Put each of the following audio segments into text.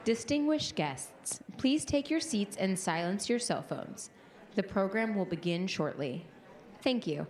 Distinguished guests, please take your seats and silence your cell phones. The program will begin shortly. Thank you.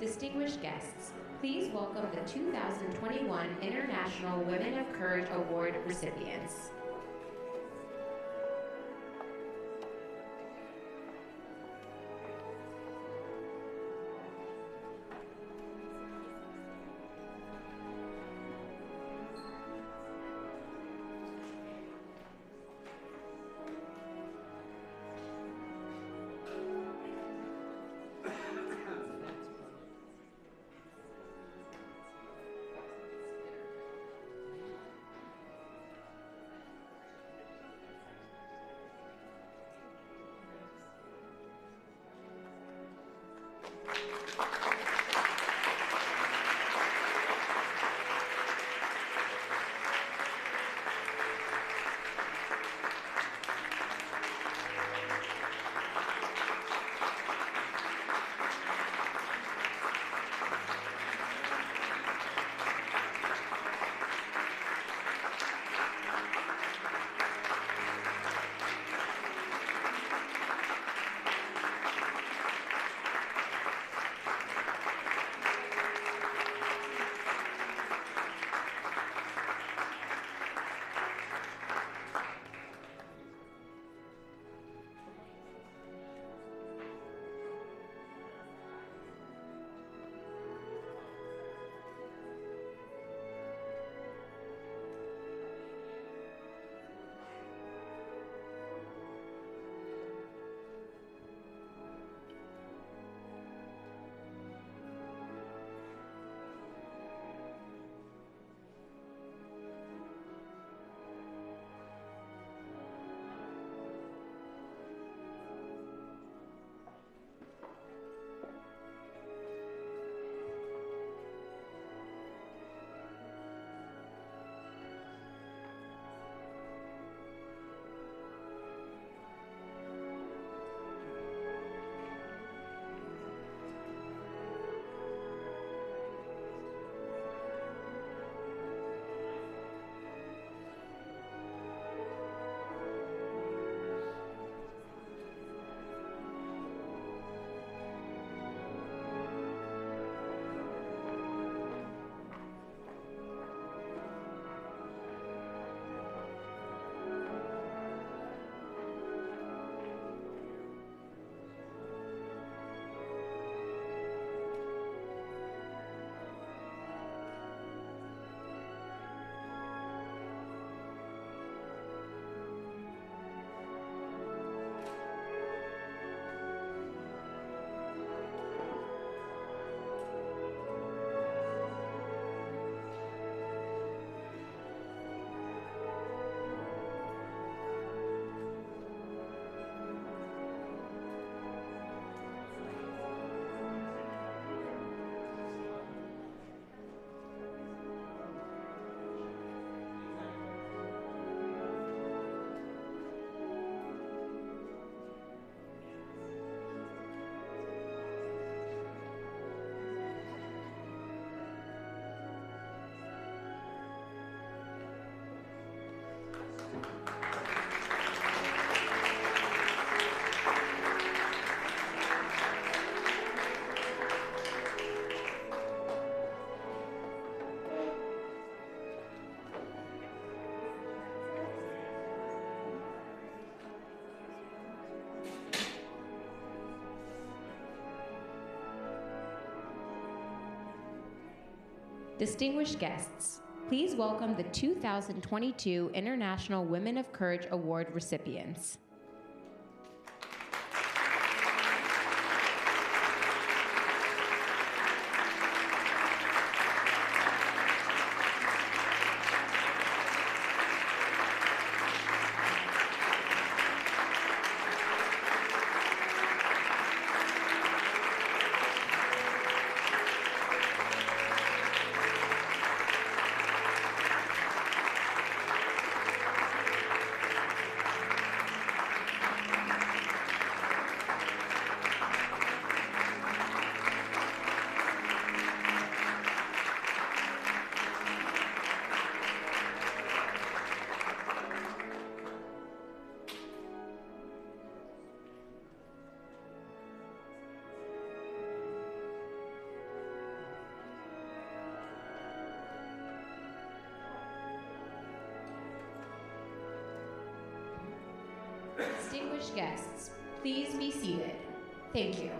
Distinguished guests, please welcome the 2021 International Women of Courage Award recipients. Distinguished guests, please welcome the 2022 International Women of Courage Award recipients. Distinguished guests, please be seated. Thank you.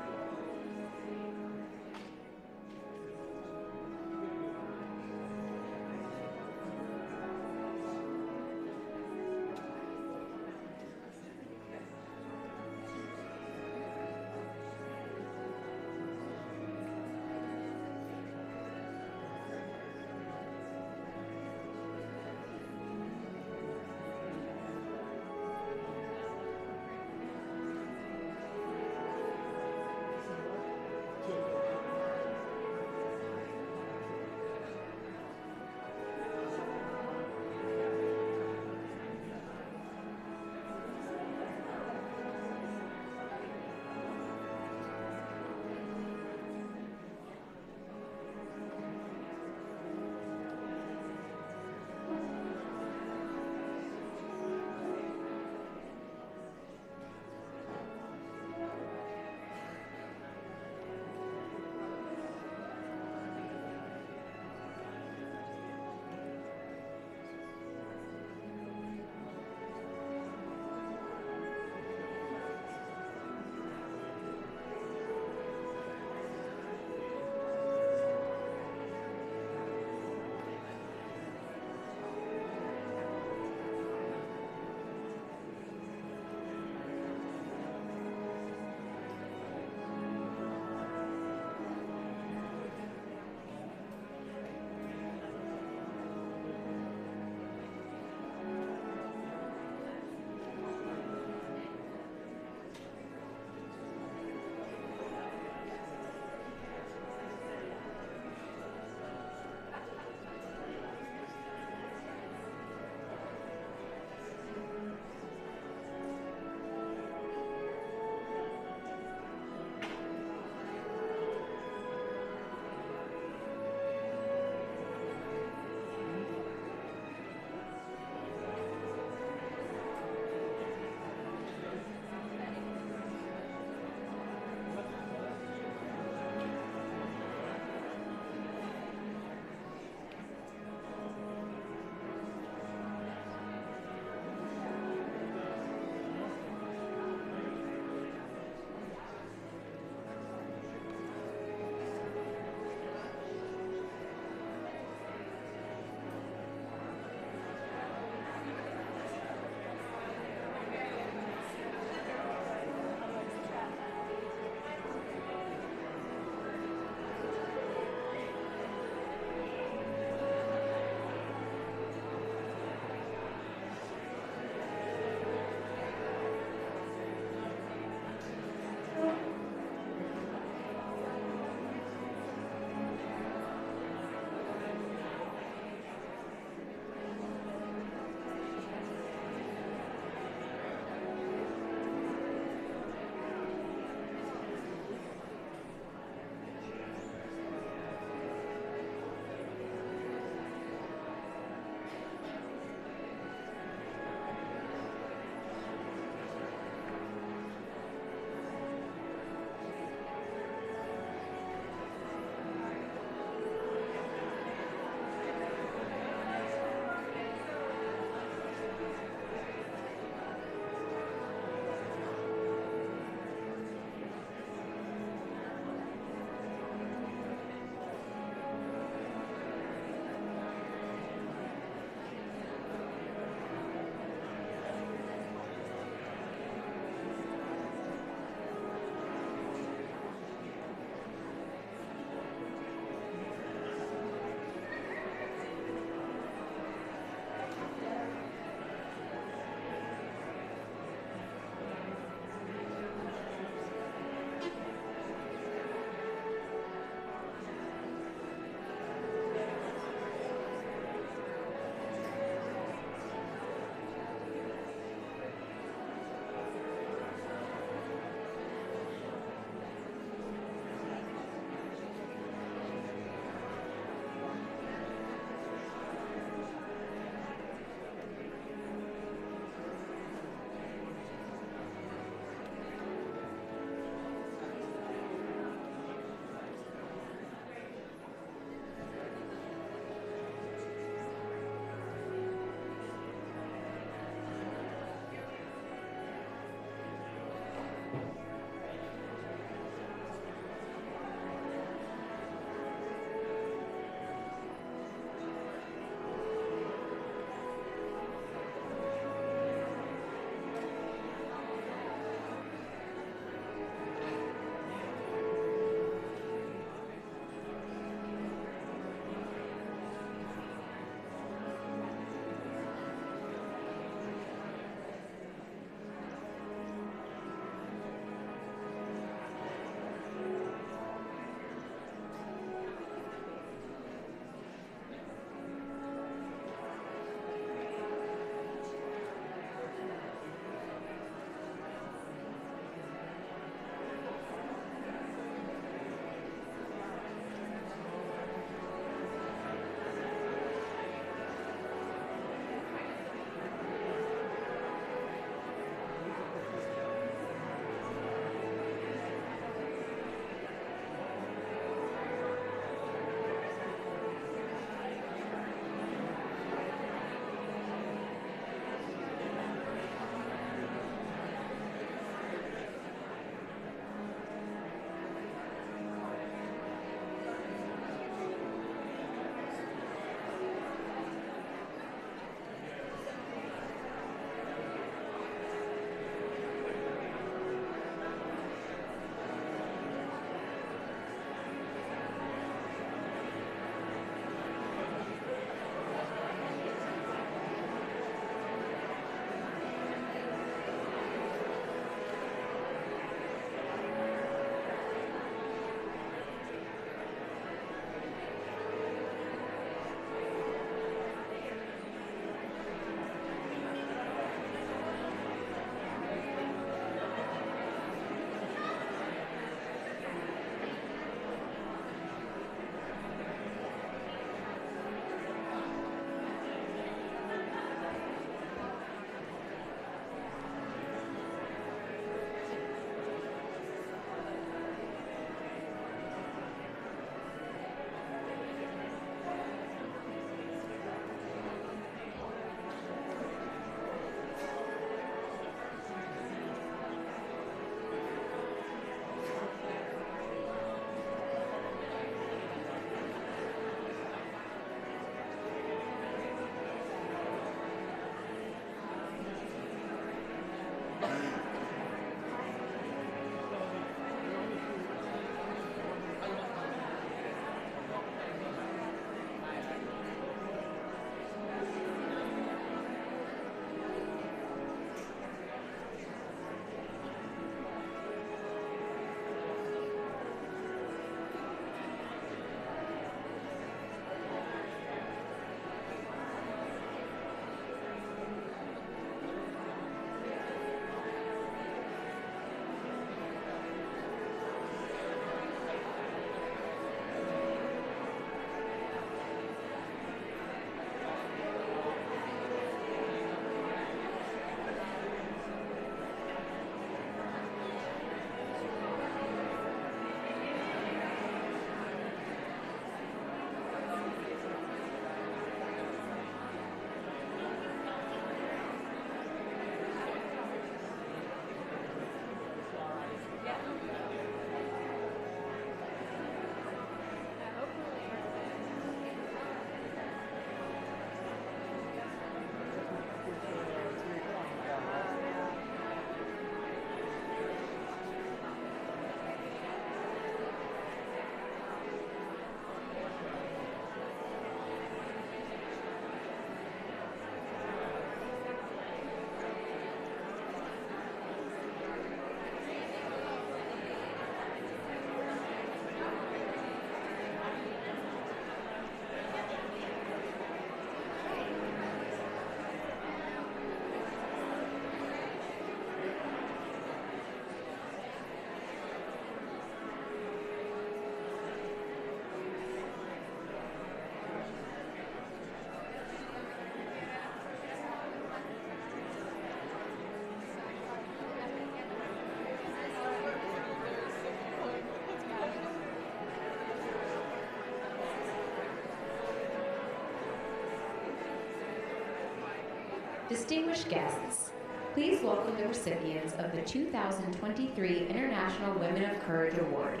Distinguished guests, please welcome the recipients of the 2023 International Women of Courage Award.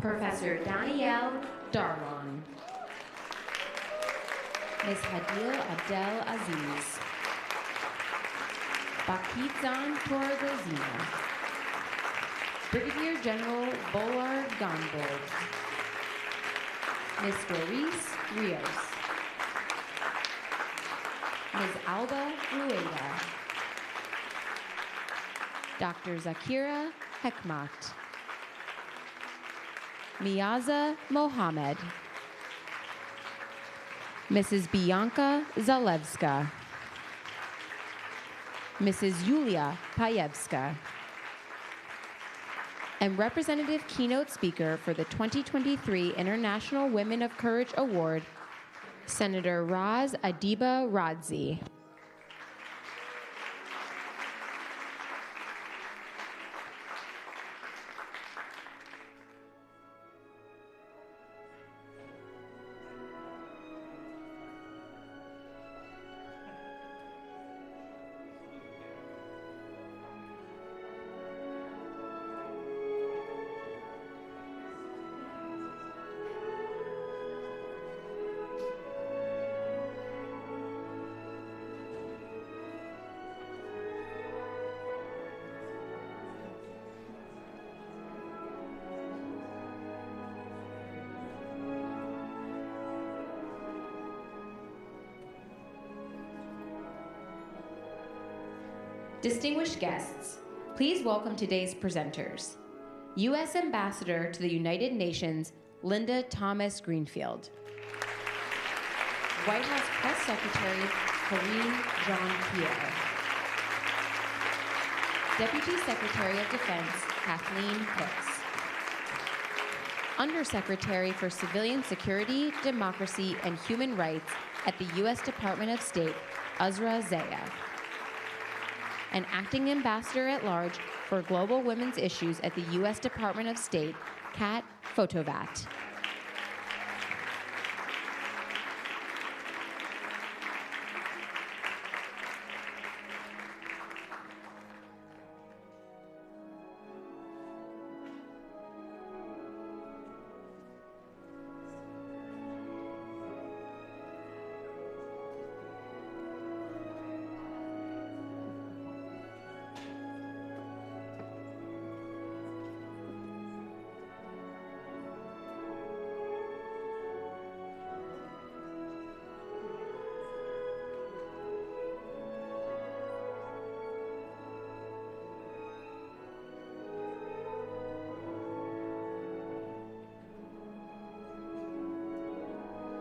Professor Danielle Darlon, Ms. Hadil Abdel Aziz, Bakizan Torgozina, Brigadier General Bolar Gonbold, Ms. Doris Rios, Ms. Alba Rueda, Dr. Zakira Hekmat, Miaza Mohammed, Mrs. Bianca Zalewska, Mrs. Yulia Payevska, and representative keynote speaker for the 2023 International Women of Courage Award, Senator Raz Adiba Radzi. Distinguished guests, please welcome today's presenters. U.S. Ambassador to the United Nations, Linda Thomas Greenfield. White House Press Secretary, Karine Jean-Pierre. Deputy Secretary of Defense, Kathleen Hicks. Undersecretary for Civilian Security, Democracy, and Human Rights at the U.S. Department of State, Uzra Zaya. And Acting Ambassador at Large for Global Women's Issues at the U.S. Department of State, Kat Fotovat.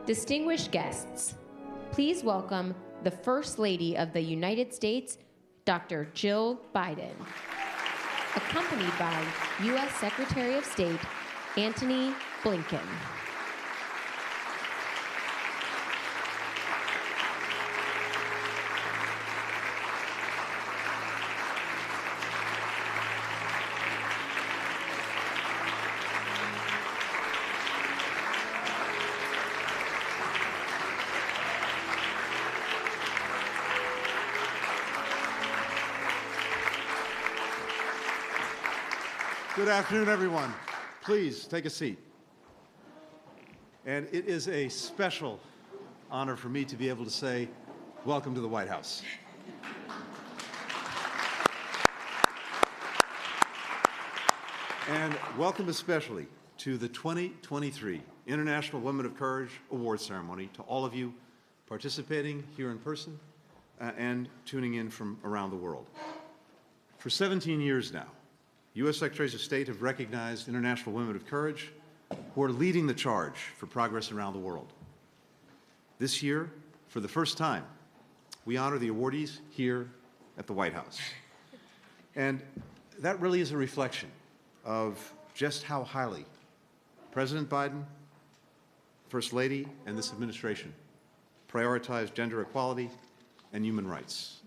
Distinguished guests, please welcome the First Lady of the United States, Dr. Jill Biden, accompanied by U.S. Secretary of State, Antony Blinken. Good afternoon, everyone. Please take a seat. And it is a special honor for me to be able to say, welcome to the White House. And welcome especially to the 2023 International Women of Courage Award Ceremony, to all of you participating here in person and tuning in from around the world. For 17 years now, U.S. Secretaries of State have recognized international women of courage who are leading the charge for progress around the world. This year, for the first time, we honor the awardees here at the White House. And that really is a reflection of just how highly President Biden, First Lady, and this administration prioritize gender equality and human rights.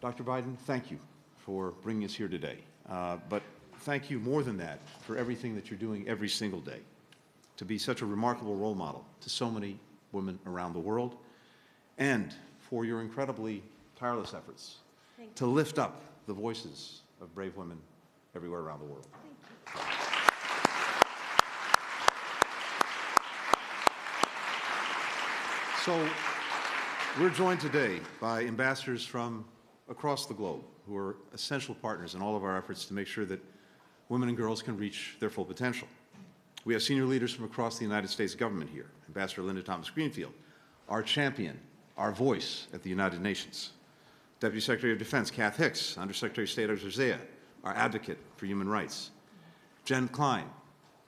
Dr. Biden, thank you for bringing us here today. But thank you more than that for everything that you're doing every single day to be such a remarkable role model to so many women around the world. and for your incredibly tireless efforts to lift up the voices of brave women everywhere around the world. So we're joined today by ambassadors from across the globe who are essential partners in all of our efforts to make sure that women and girls can reach their full potential. We have senior leaders from across the United States government here. Ambassador Linda Thomas-Greenfield, our champion, our voice at the United Nations. Deputy Secretary of Defense Kath Hicks, Undersecretary of State Azra Zaya, our advocate for human rights. Jen Klein,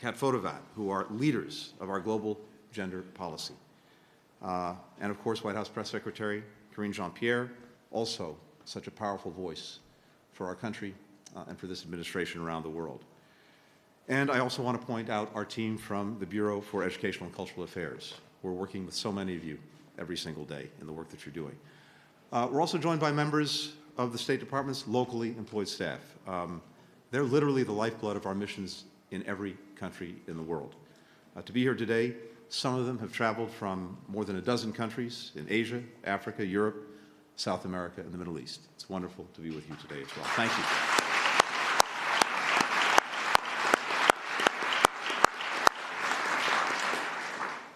Kat Fotovat, who are leaders of our global gender policy. And of course, White House Press Secretary Karine Jean-Pierre, also such a powerful voice for our country and for this administration around the world. And I also want to point out our team from the Bureau for Educational and Cultural Affairs. We're working with so many of you every single day in the work that you're doing. We're also joined by members of the State Department's locally employed staff. They're literally the lifeblood of our missions in every country in the world. To be here today, some of them have traveled from more than a dozen countries in Asia, Africa, Europe, South America, and the Middle East. It's wonderful to be with you today as well. Thank you.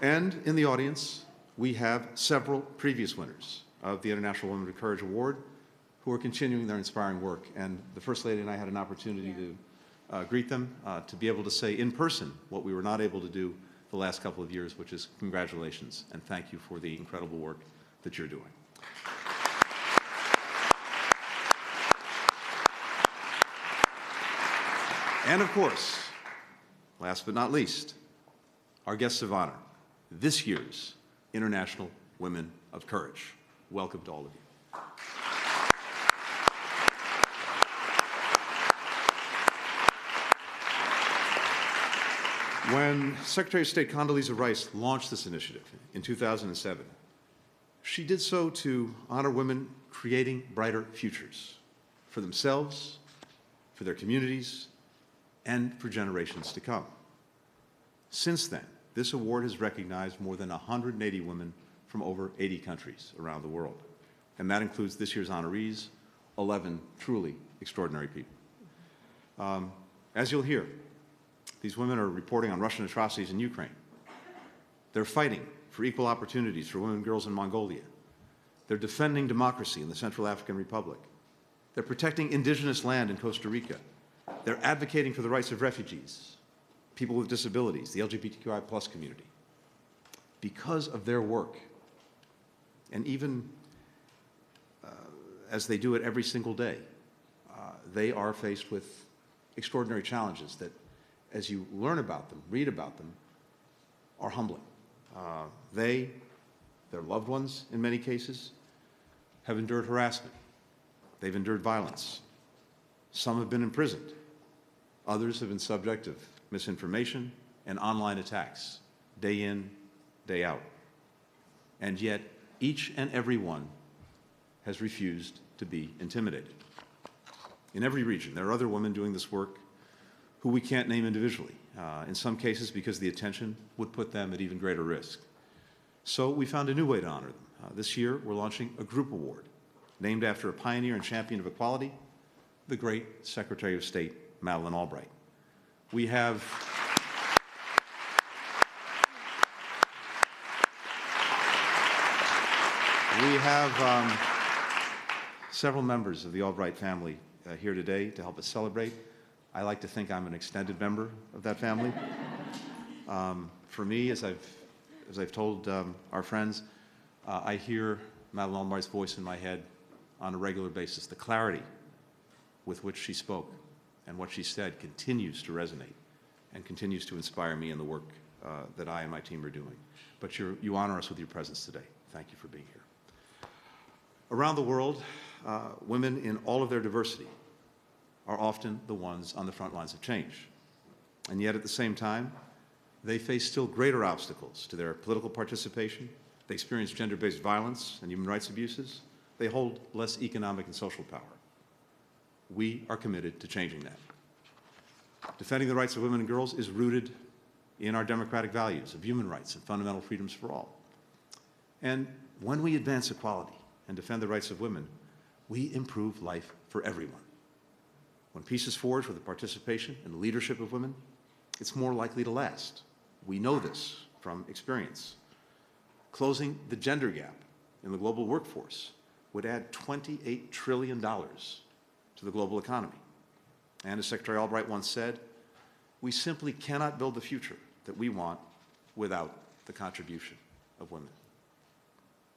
And in the audience, we have several previous winners of the International Women of Courage Award who are continuing their inspiring work. And the First Lady and I had an opportunity to greet them, to be able to say in person what we were not able to do the last couple of years, which is congratulations and thank you for the incredible work that you're doing. And of course, last but not least, our guests of honor, this year's International Women of Courage. Welcome to all of you. When Secretary of State Condoleezza Rice launched this initiative in 2007, she did so to honor women creating brighter futures for themselves, for their communities, and for generations to come. Since then, this award has recognized more than 180 women from over 80 countries around the world. And that includes this year's honorees, 11 truly extraordinary people. As you'll hear, these women are reporting on Russian atrocities in Ukraine. They're fighting for equal opportunities for women and girls in Mongolia. They're defending democracy in the Central African Republic. They're protecting indigenous land in Costa Rica. They're advocating for the rights of refugees, people with disabilities, the LGBTQI+ community. Because of their work, and even as they do it every single day, they are faced with extraordinary challenges that, as you learn about them, read about them, are humbling. Their loved ones, in many cases, have endured harassment. They've endured violence. Some have been imprisoned. Others have been subject of misinformation and online attacks, day in, day out. And yet, each and every one has refused to be intimidated. In every region, there are other women doing this work who we can't name individually, in some cases because the attention would put them at even greater risk. So we found a new way to honor them. This year, we're launching a group award named after a pioneer and champion of equality, the great Secretary of State, Madeleine Albright. We have several members of the Albright family here today to help us celebrate. I like to think I'm an extended member of that family. For me, as I've told our friends, I hear Madeleine Albright's voice in my head on a regular basis. The clarity with which she spoke and what she said continues to resonate and continues to inspire me in the work that I and my team are doing. But you honor us with your presence today. Thank you for being here. Around the world, women in all of their diversity are often the ones on the front lines of change. And yet at the same time, they face still greater obstacles to their political participation. They experience gender-based violence and human rights abuses. They hold less economic and social power. We are committed to changing that. Defending the rights of women and girls is rooted in our democratic values of human rights and fundamental freedoms for all. And When we advance equality and defend the rights of women, we improve life for everyone. When peace is forged with the participation and the leadership of women, it's more likely to last. We know this from experience. Closing the gender gap in the global workforce would add $28 trillion to the global economy. And as Secretary Albright once said, we simply cannot build the future that we want without the contribution of women.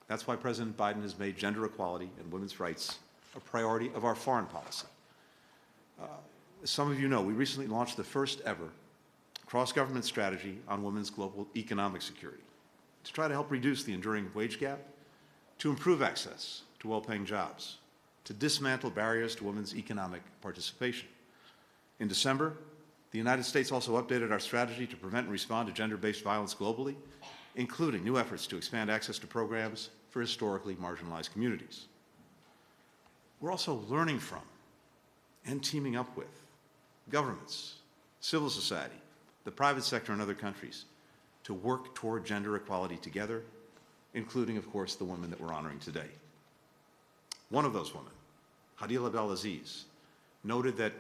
That's why President Biden has made gender equality and women's rights a priority of our foreign policy. As some of you know, we recently launched the first ever cross-government strategy on women's global economic security to try to help reduce the enduring wage gap, to improve access to well-paying jobs, to dismantle barriers to women's economic participation. In December, the United States also updated our strategy to prevent and respond to gender-based violence globally, including new efforts to expand access to programs for historically marginalized communities. We're also learning from and teaming up with governments, civil society, the private sector, and other countries to work toward gender equality together, including, of course, the women that we're honoring today. One of those women, Hadila Abdelaziz, noted that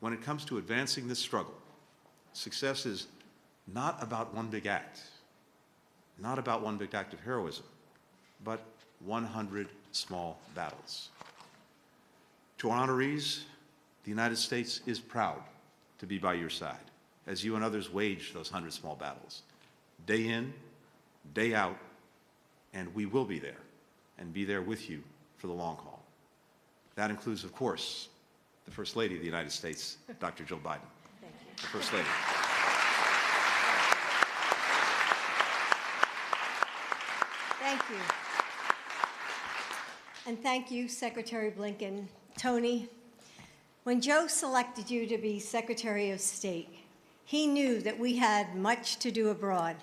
when it comes to advancing this struggle, success is not about one big act, not about one big act of heroism, but 100 small battles. To our honorees, the United States is proud to be by your side as you and others wage those 100 small battles, day in, day out, and we will be there and be there with you for the long haul. That includes, of course, the First Lady of the United States, Dr. Jill Biden. Thank you. The First Lady. Thank you. And thank you, Secretary Blinken. Tony, when Joe selected you to be Secretary of State, he knew that we had much to do abroad,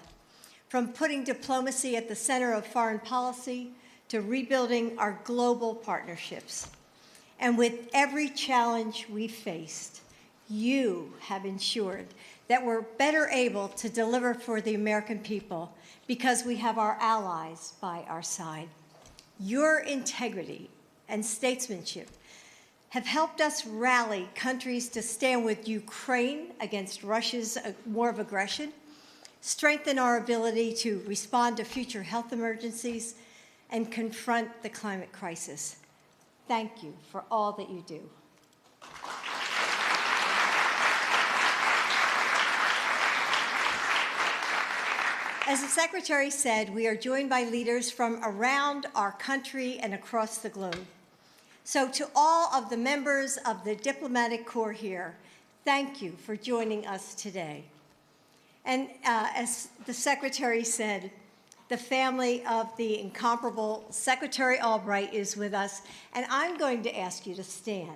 from putting diplomacy at the center of foreign policy to rebuilding our global partnerships. And with every challenge we faced, you have ensured that we're better able to deliver for the American people because we have our allies by our side. Your integrity and statesmanship have helped us rally countries to stand with Ukraine against Russia's war of aggression, strengthen our ability to respond to future health emergencies, and confront the climate crisis. Thank you for all that you do. As the Secretary said, we are joined by leaders from around our country and across the globe. So to all of the members of the diplomatic corps here, thank you for joining us today. And as the Secretary said, the family of the incomparable Secretary Albright is with us, and I'm going to ask you to stand.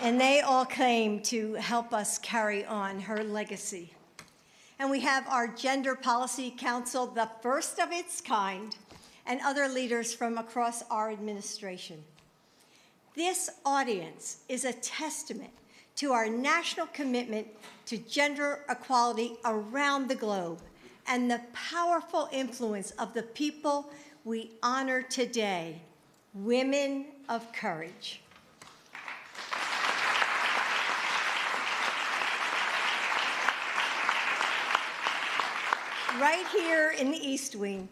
And they all came to help us carry on her legacy. And we have our Gender Policy Council, the first of its kind, and other leaders from across our administration. This audience is a testament to our national commitment to gender equality around the globe and the powerful influence of the people we honor today, women of courage. Right here in the East Wing,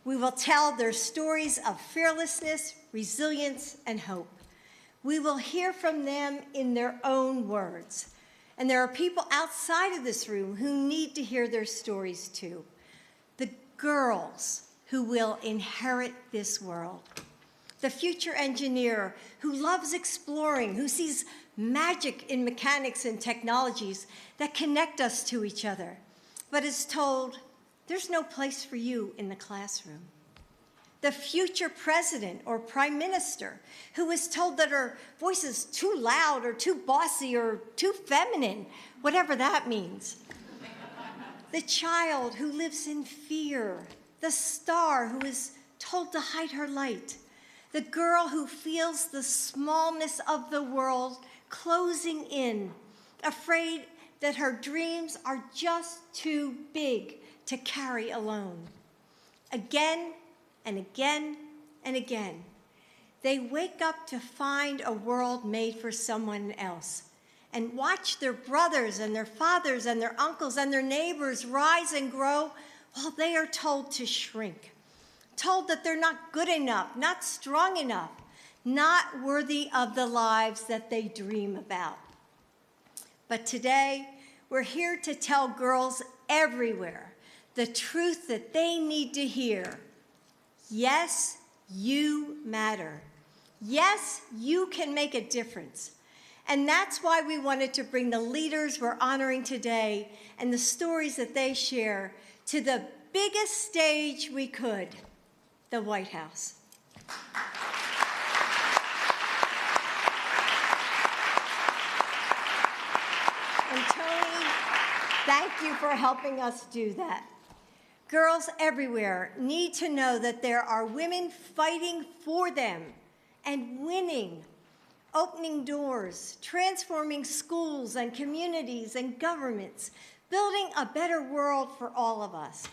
we will tell their stories of fearlessness, resilience, and hope. We will hear from them in their own words. And there are people outside of this room who need to hear their stories too. The girls who will inherit this world. The future engineer who loves exploring, who sees magic in mechanics and technologies that connect us to each other, but is told, there's no place for you in the classroom. The future president or prime minister who is told that her voice is too loud or too bossy or too feminine, whatever that means. The child who lives in fear. The star who is told to hide her light, the girl who feels the smallness of the world closing in, afraid that her dreams are just too big to carry alone. Again and again and again, they wake up to find a world made for someone else and watch their brothers and their fathers and their uncles and their neighbors rise and grow while they are told to shrink, told that they're not good enough, not strong enough, not worthy of the lives that they dream about. But today, we're here to tell girls everywhere the truth that they need to hear. Yes, you matter. Yes, you can make a difference. And that's why we wanted to bring the leaders we're honoring today and the stories that they share to the biggest stage we could, the White House. And Tony, thank you for helping us do that. Girls everywhere need to know that there are women fighting for them and winning, opening doors, transforming schools and communities and governments, building a better world for all of us.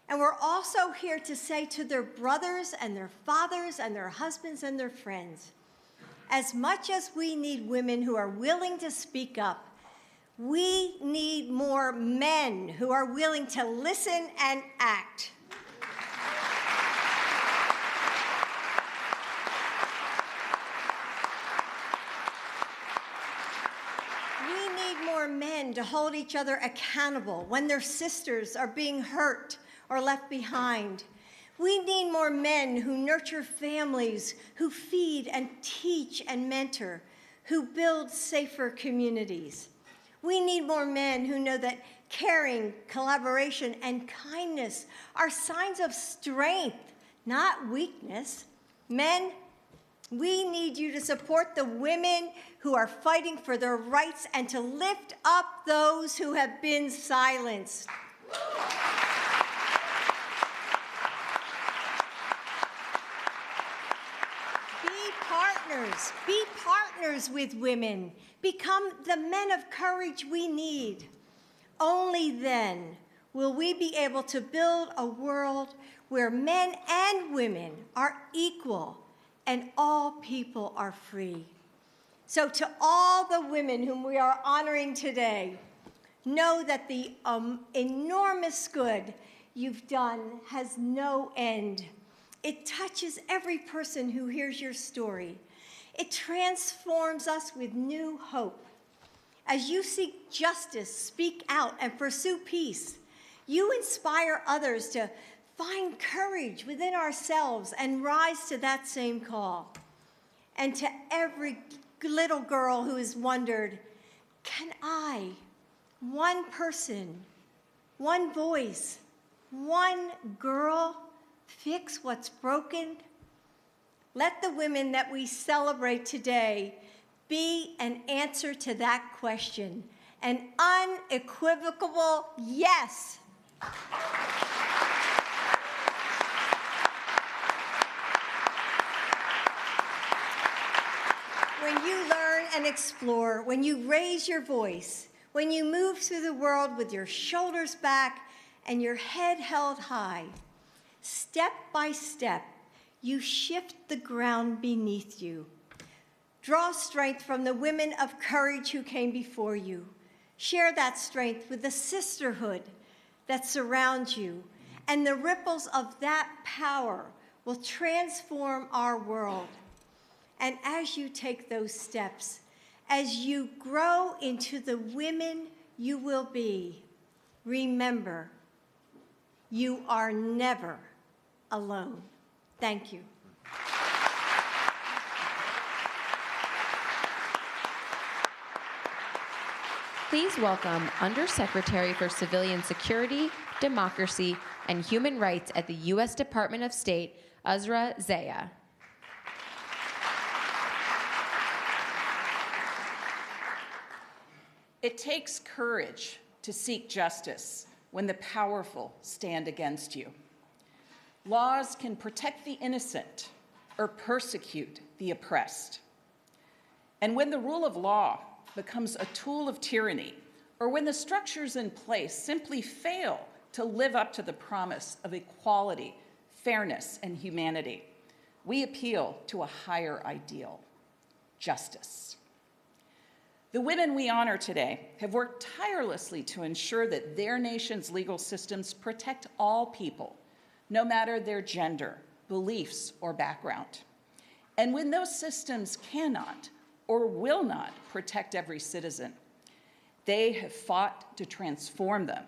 And we're also here to say to their brothers and their fathers and their husbands and their friends, as much as we need women who are willing to speak up, we need more men who are willing to listen and act. We need more men to hold each other accountable when their sisters are being hurt or left behind. We need more men who nurture families, who feed and teach and mentor, who build safer communities. We need more men who know that caring, collaboration, and kindness are signs of strength, not weakness. Men, we need you to support the women who are fighting for their rights and to lift up those who have been silenced. Be partners with women. Become the men of courage we need. Only then will we be able to build a world where men and women are equal and all people are free. So to all the women whom we are honoring today, know that the enormous good you've done has no end. It touches every person who hears your story. It transforms us with new hope. As you seek justice, speak out, and pursue peace, you inspire others to find courage within ourselves and rise to that same call. And to every little girl who has wondered, can I, one person, one voice, one girl, fix what's broken? Let the women that we celebrate today be an answer to that question, an unequivocal yes. When you learn and explore, when you raise your voice, when you move through the world with your shoulders back and your head held high, step by step, you shift the ground beneath you. Draw strength from the women of courage who came before you. Share that strength with the sisterhood that surrounds you, and the ripples of that power will transform our world. And as you take those steps, as you grow into the women you will be, remember, you are never alone. Thank you. Please welcome Undersecretary for Civilian Security, Democracy, and Human Rights at the U.S. Department of State, Uzra Zeya. It takes courage to seek justice when the powerful stand against you. Laws can protect the innocent or persecute the oppressed. And when the rule of law becomes a tool of tyranny, or when the structures in place simply fail to live up to the promise of equality, fairness, and humanity, we appeal to a higher ideal: justice. The women we honor today have worked tirelessly to ensure that their nation's legal systems protect all people, no matter their gender, beliefs, or background. And when those systems cannot or will not protect every citizen, they have fought to transform them.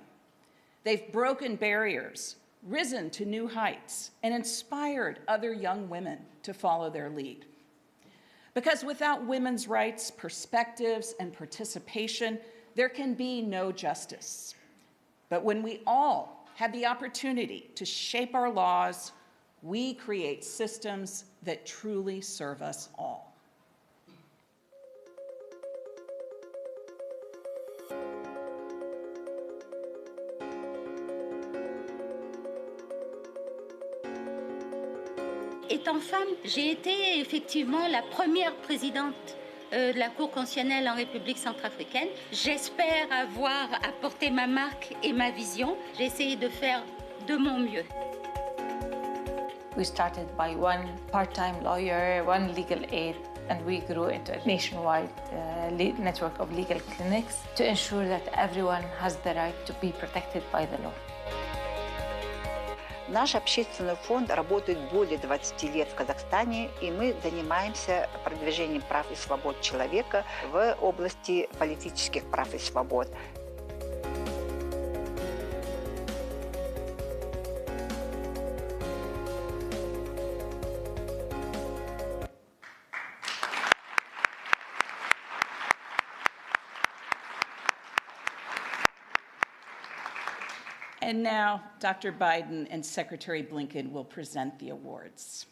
They've broken barriers, risen to new heights, and inspired other young women to follow their lead. Because without women's rights, perspectives, and participation, there can be no justice. But when we all have the opportunity to shape our laws, we create systems that truly serve us all. Étant femme, j'ai été effectivement la première présidente de la Cour constitutionnelle en République centrafricaine. J'espère avoir apporté ma marque et ma vision. J'ai essayé de faire de mon mieux. We started by one part-time lawyer, one legal aid, and we grew into a nationwide network of legal clinics to ensure that everyone has the right to be protected by the law. Наш общественный фонд работает более 20 лет в Казахстане, и мы занимаемся продвижением прав и свобод человека в области политических прав и свобод. And now, Dr. Biden and Secretary Blinken will present the awards.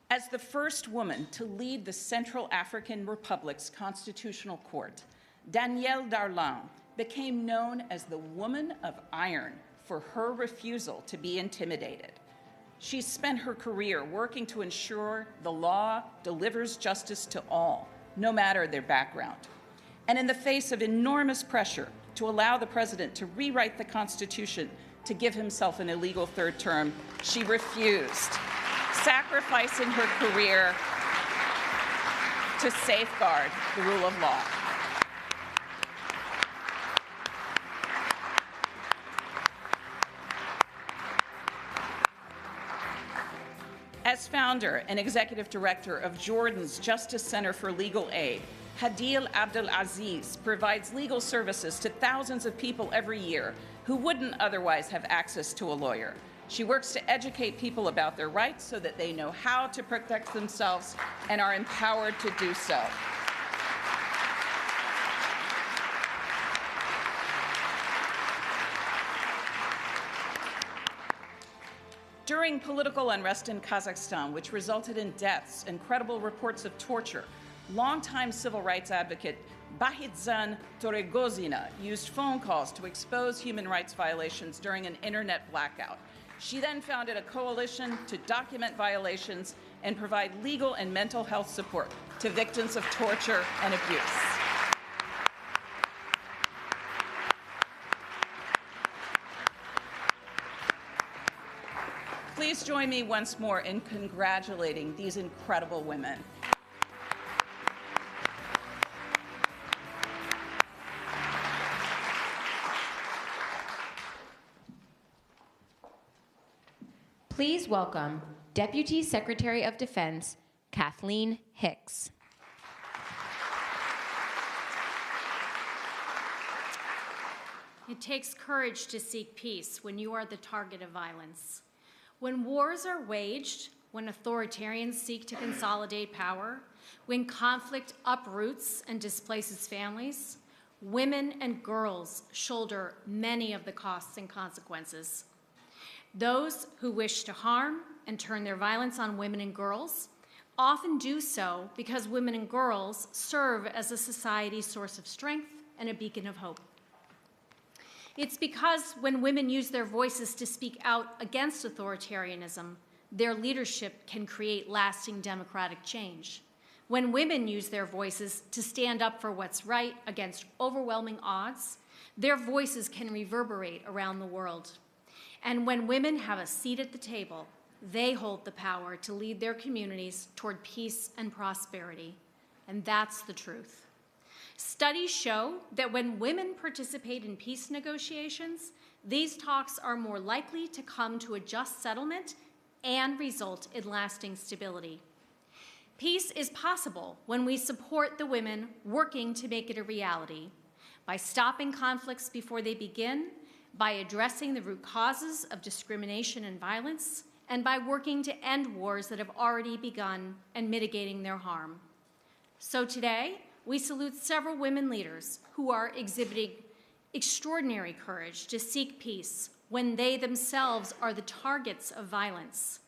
As the first woman to lead the Central African Republic's Constitutional Court, Danielle Darlan became known as the Woman of Iron for her refusal to be intimidated. She's spent her career working to ensure the law delivers justice to all, no matter their background. And in the face of enormous pressure to allow the president to rewrite the Constitution to give himself an illegal third term, she refused, sacrificing her career to safeguard the rule of law. As founder and executive director of Jordan's Justice Center for Legal Aid, Hadil Abdelaziz provides legal services to thousands of people every year who wouldn't otherwise have access to a lawyer. She works to educate people about their rights so that they know how to protect themselves and are empowered to do so. During political unrest in Kazakhstan, which resulted in deaths and credible reports of torture, longtime civil rights advocate Bahitxan Torregozina used phone calls to expose human rights violations during an internet blackout. She then founded a coalition to document violations and provide legal and mental health support to victims of torture and abuse. Please join me once more in congratulating these incredible women. Please welcome Deputy Secretary of Defense, Kathleen Hicks. It takes courage to seek peace when you are the target of violence. When wars are waged, when authoritarians seek to consolidate power, when conflict uproots and displaces families, women and girls shoulder many of the costs and consequences. Those who wish to harm and turn their violence on women and girls often do so because women and girls serve as a society's source of strength and a beacon of hope. It's because when women use their voices to speak out against authoritarianism, their leadership can create lasting democratic change. When women use their voices to stand up for what's right against overwhelming odds, their voices can reverberate around the world. And when women have a seat at the table, they hold the power to lead their communities toward peace and prosperity. And that's the truth. Studies show that when women participate in peace negotiations, these talks are more likely to come to a just settlement and result in lasting stability. Peace is possible when we support the women working to make it a reality, by stopping conflicts before they begin, by addressing the root causes of discrimination and violence, and by working to end wars that have already begun and mitigating their harm. So today, we salute several women leaders who are exhibiting extraordinary courage to seek peace when they themselves are the targets of violence.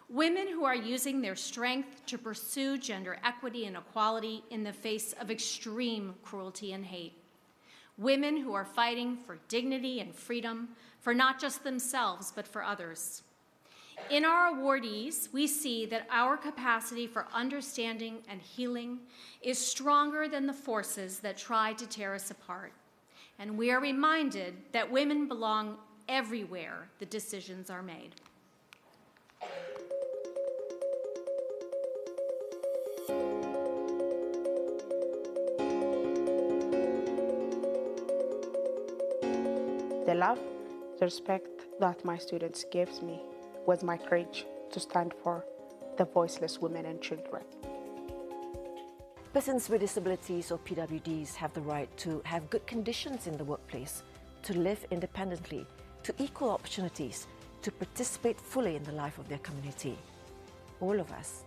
Women who are using their strength to pursue gender equity and equality in the face of extreme cruelty and hate. Women who are fighting for dignity and freedom for not just themselves, but for others. In our awardees, we see that our capacity for understanding and healing is stronger than the forces that try to tear us apart. And we are reminded that women belong everywhere the decisions are made. The love, the respect that my students gave me was my courage to stand for the voiceless women and children. Persons with disabilities or PWDs have the right to have good conditions in the workplace, to live independently, to equal opportunities, to participate fully in the life of their community. All of us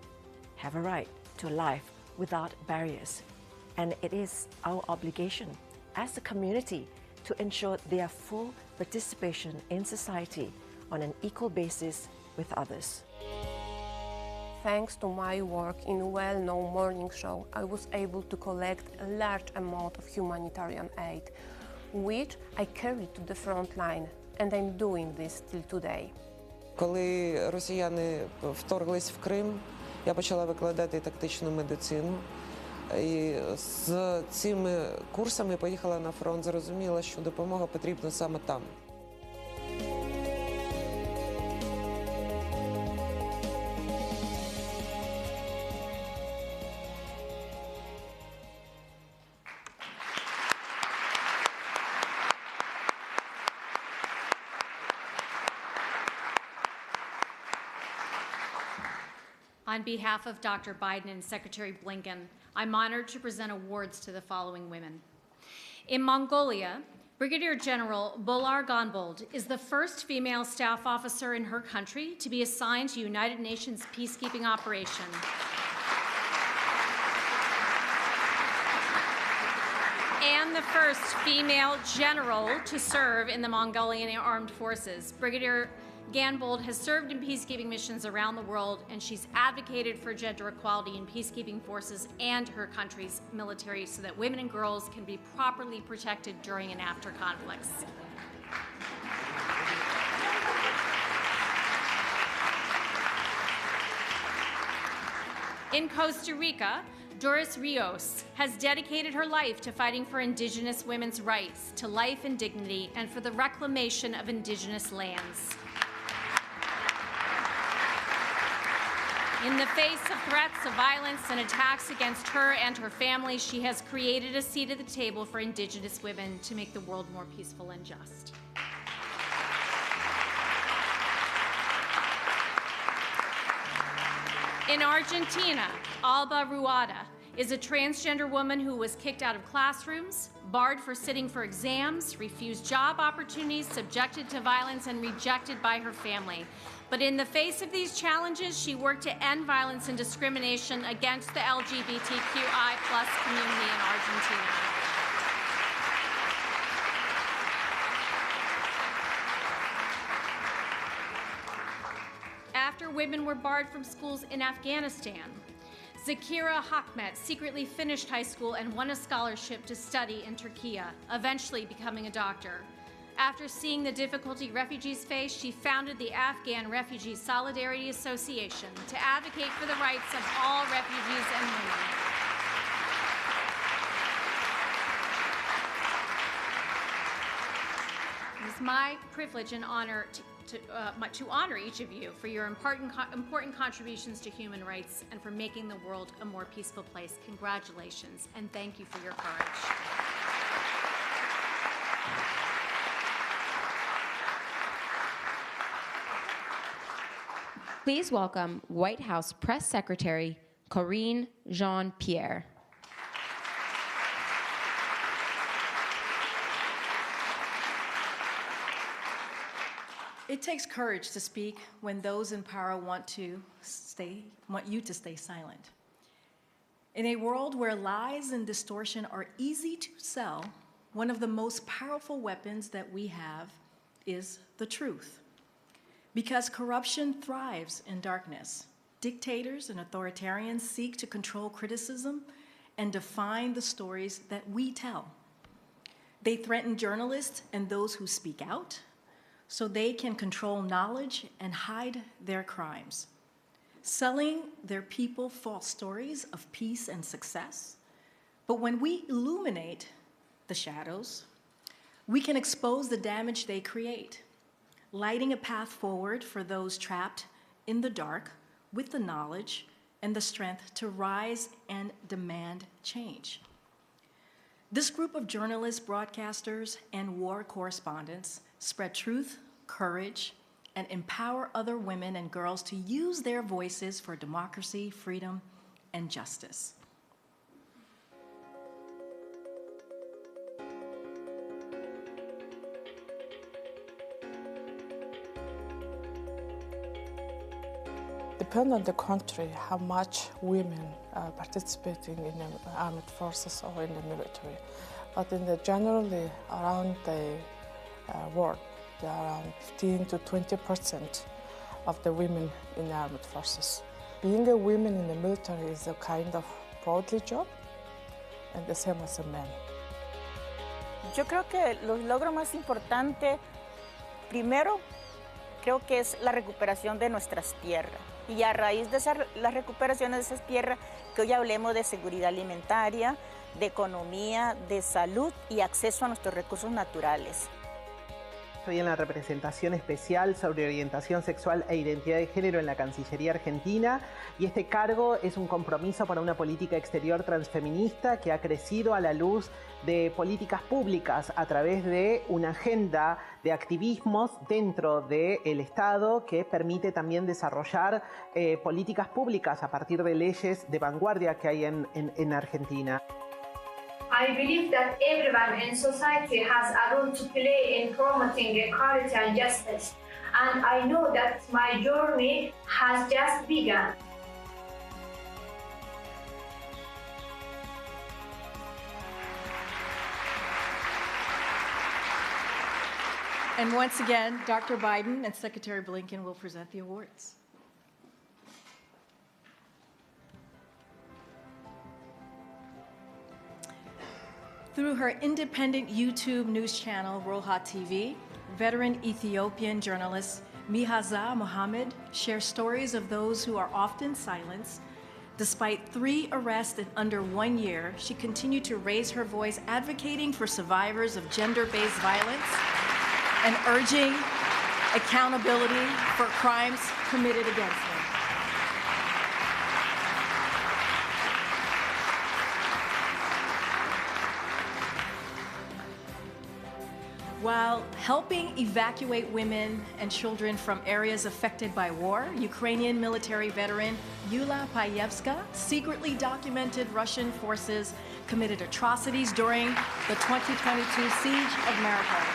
have a right to a life without barriers, and it is our obligation as a community to ensure their full participation in society on an equal basis with others. Thanks to my work in a well-known morning show, I was able to collect a large amount of humanitarian aid, which I carried to the front line, and I'm doing this till today. Коли росіяни вторглись в Крим, я почала викладати тактичну медицину. І з цими курсами поїхала на фронт, зрозуміла, що допомога потрібна саме там. On behalf of Dr. Biden and Secretary Blinken, I'm honored to present awards to the following women. In Mongolia, Brigadier General Bolar Gonbold is the first female staff officer in her country to be assigned to United Nations peacekeeping operation. And the first female general to serve in the Mongolian Armed Forces. Brigadier Gonbold has served in peacekeeping missions around the world, and she's advocated for gender equality in peacekeeping forces and her country's military so that women and girls can be properly protected during and after conflicts. In Costa Rica, Doris Rios has dedicated her life to fighting for Indigenous women's rights to life and dignity and for the reclamation of Indigenous lands. In the face of threats of violence and attacks against her and her family, she has created a seat at the table for Indigenous women to make the world more peaceful and just. In Argentina, Alba Ruada is a transgender woman who was kicked out of classrooms, barred for sitting for exams, refused job opportunities, subjected to violence, and rejected by her family. But in the face of these challenges, she worked to end violence and discrimination against the LGBTQI+ community in Argentina. After women were barred from schools in Afghanistan, Zakira Hakmet secretly finished high school and won a scholarship to study in Turkey, eventually becoming a doctor. After seeing the difficulty refugees face, she founded the Afghan Refugee Solidarity Association to advocate for the rights of all refugees and women. It is my privilege and honor to honor each of you for your important contributions to human rights and for making the world a more peaceful place. Congratulations, and thank you for your courage. Please welcome White House Press Secretary Karine Jean-Pierre. It takes courage to speak when those in power want you to stay silent. In a world where lies and distortion are easy to sell, one of the most powerful weapons that we have is the truth. Because corruption thrives in darkness, dictators and authoritarians seek to control criticism and define the stories that we tell. They threaten journalists and those who speak out, so they can control knowledge and hide their crimes, selling their people false stories of peace and success. But when we illuminate the shadows, we can expose the damage they create, lighting a path forward for those trapped in the dark with the knowledge and the strength to rise and demand change. This group of journalists, broadcasters, and war correspondents spread truth, courage, and empower other women and girls to use their voices for democracy, freedom, and justice. Depends on the country how much women are participating in the armed forces or in the military. But in the generally around the world, there are around 15 to 20% of the women in the armed forces. Being a woman in the military is a kind of proudly job, and the same as a man. Yo creo que los logros más importantes, primero, creo que es la recuperación de nuestras tierras. Y a raíz de la recuperación de esas tierras, que hoy hablemos de seguridad alimentaria, de economía, de salud y acceso a nuestros recursos naturales. Estoy en la representación especial sobre orientación sexual e identidad de género en la Cancillería Argentina y este cargo es un compromiso para una política exterior transfeminista que ha crecido a la luz de políticas públicas a través de una agenda de activismos dentro del Estado que permite también desarrollar políticas públicas a partir de leyes de vanguardia que hay en Argentina. I believe that everyone in society has a role to play in promoting equality and justice, and I know that my journey has just begun. And once again, Dr. Biden and Secretary Blinken will present the awards. Through her independent YouTube news channel, Roha TV, veteran Ethiopian journalist Mihaza Mohammed shares stories of those who are often silenced. Despite 3 arrests in under 1 year, she continued to raise her voice advocating for survivors of gender-based violence and urging accountability for crimes committed against them. While helping evacuate women and children from areas affected by war, Ukrainian military veteran Yulia Payevska secretly documented Russian forces committed atrocities during the 2022 siege of Mariupol.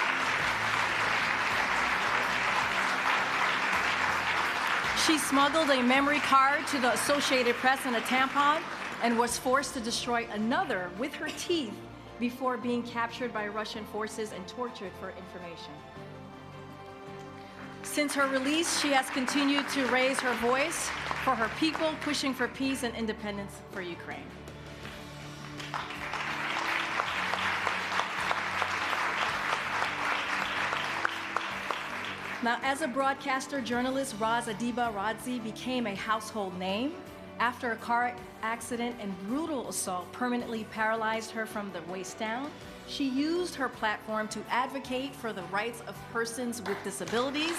She smuggled a memory card to the Associated Press and a tampon and was forced to destroy another with her teeth before being captured by Russian forces and tortured for information. Since her release, she has continued to raise her voice for her people, pushing for peace and independence for Ukraine. Now, as a broadcaster journalist, Roz Adiba Radzi became a household name after a car accident and brutal assault permanently paralyzed her from the waist down. She used her platform to advocate for the rights of persons with disabilities,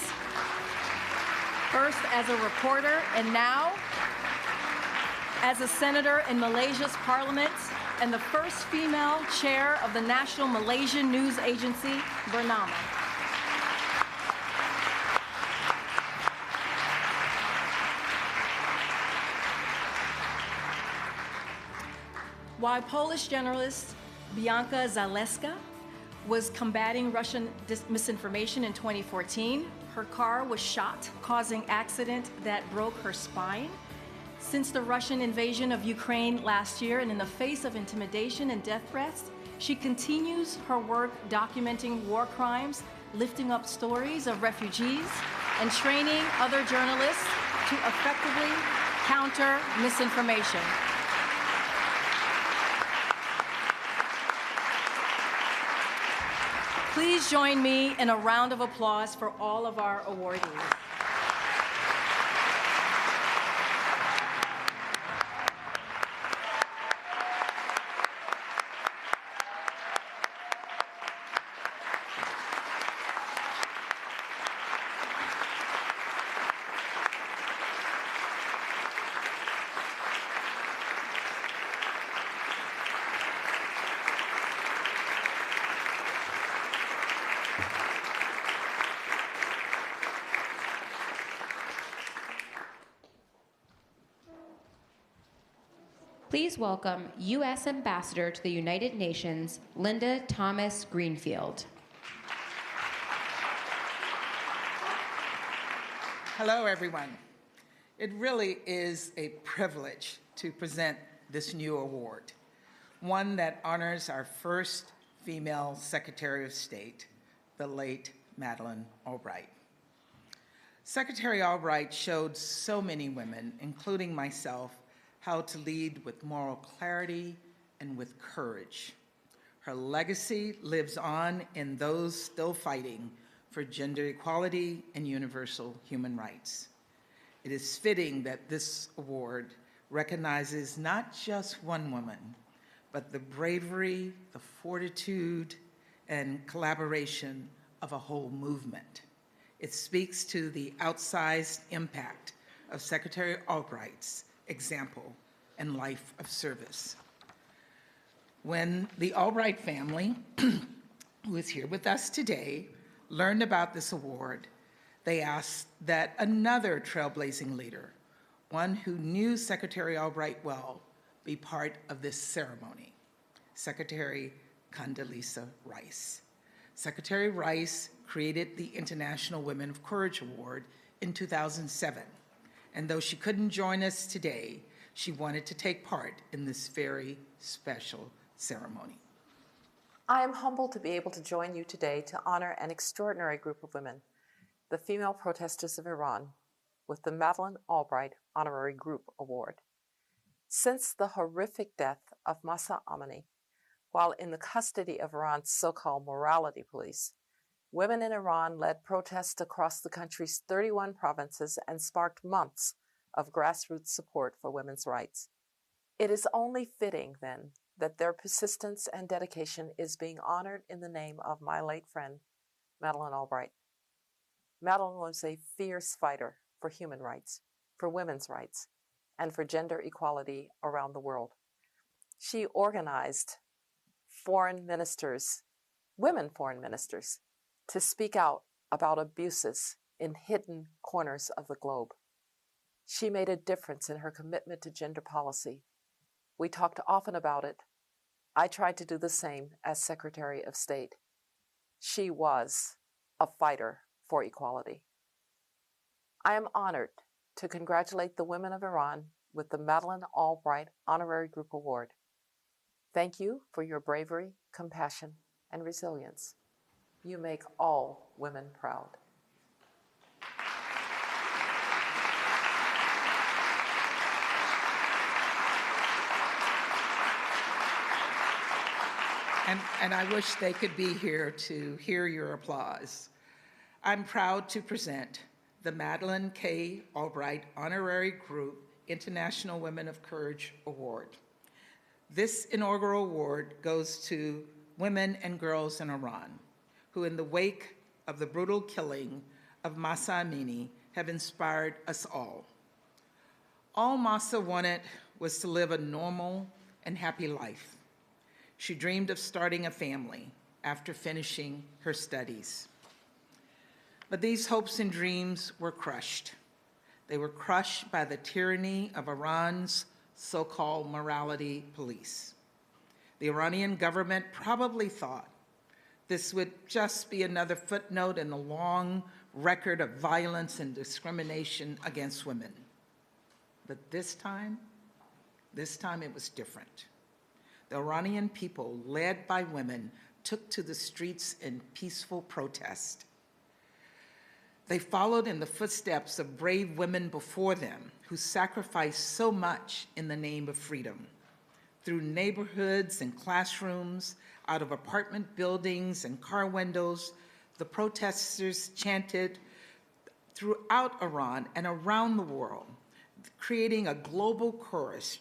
first as a reporter and now as a senator in Malaysia's parliament and the first female chair of the National Malaysian News Agency, Bernama. While Polish journalist Bianca Zaleska was combating Russian misinformation in 2014, her car was shot, causing an accident that broke her spine. Since the Russian invasion of Ukraine last year, and in the face of intimidation and death threats, she continues her work documenting war crimes, lifting up stories of refugees, and training other journalists to effectively counter misinformation. Please join me in a round of applause for all of our awardees. Please welcome U.S. Ambassador to the United Nations, Linda Thomas Greenfield. Hello, everyone. It really is a privilege to present this new award, one that honors our first female Secretary of State, the late Madeleine Albright. Secretary Albright showed so many women, including myself, how to lead with moral clarity and with courage. Her legacy lives on in those still fighting for gender equality and universal human rights. It is fitting that this award recognizes not just one woman, but the bravery, the fortitude, and collaboration of a whole movement. It speaks to the outsized impact of Secretary Albright's example and life of service. When the Albright family, who is here with us today, learned about this award, they asked that another trailblazing leader, one who knew Secretary Albright well, be part of this ceremony, Secretary Condoleezza Rice. Secretary Rice created the International Women of Courage Award in 2007. And though she couldn't join us today, she wanted to take part in this very special ceremony. I am humbled to be able to join you today to honor an extraordinary group of women, the female protesters of Iran, with the Madeleine Albright Honorary Group Award. Since the horrific death of Mahsa Amini, while in the custody of Iran's so-called morality police, women in Iran led protests across the country's 31 provinces and sparked months of grassroots support for women's rights. It is only fitting, then, that their persistence and dedication is being honored in the name of my late friend, Madeleine Albright. Madeleine was a fierce fighter for human rights, for women's rights, and for gender equality around the world. She organized foreign ministers, women foreign ministers, to speak out about abuses in hidden corners of the globe. She made a difference in her commitment to gender policy. We talked often about it. I tried to do the same as Secretary of State. She was a fighter for equality. I am honored to congratulate the women of Iran with the Madeleine Albright Honorary Group Award. Thank you for your bravery, compassion, and resilience. You make all women proud. And I wish they could be here to hear your applause. I'm proud to present the Madeleine K. Albright Honorary Group International Women of Courage Award. This inaugural award goes to women and girls in Iran, who in the wake of the brutal killing of Mahsa Amini have inspired us all. All Mahsa wanted was to live a normal and happy life. She dreamed of starting a family after finishing her studies. But these hopes and dreams were crushed. They were crushed by the tyranny of Iran's so-called morality police. The Iranian government probably thought this would just be another footnote in the long record of violence and discrimination against women. But this time it was different. The Iranian people, led by women, took to the streets in peaceful protest. They followed in the footsteps of brave women before them who sacrificed so much in the name of freedom. Through neighborhoods and classrooms, out of apartment buildings and car windows, the protesters chanted throughout Iran and around the world, creating a global chorus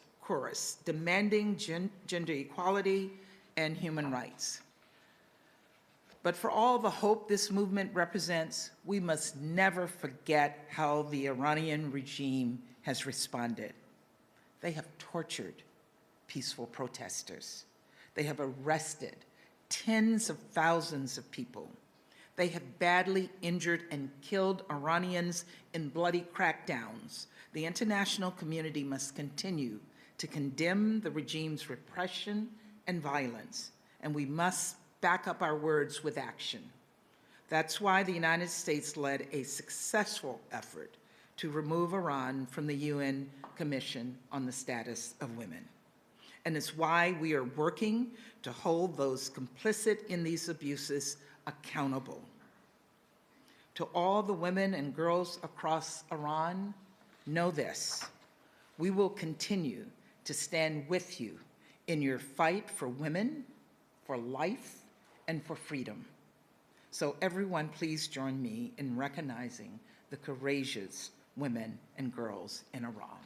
demanding gender equality and human rights. But for all the hope this movement represents, we must never forget how the Iranian regime has responded. They have tortured peaceful protesters. They have arrested tens of thousands of people. They have badly injured and killed Iranians in bloody crackdowns. The international community must continue to condemn the regime's repression and violence, and we must back up our words with action. That's why the United States led a successful effort to remove Iran from the UN Commission on the Status of Women. And it's why we are working to hold those complicit in these abuses accountable. To all the women and girls across Iran, know this: we will continue to stand with you in your fight for women, for life, and for freedom. So everyone, please join me in recognizing the courageous women and girls in Iran.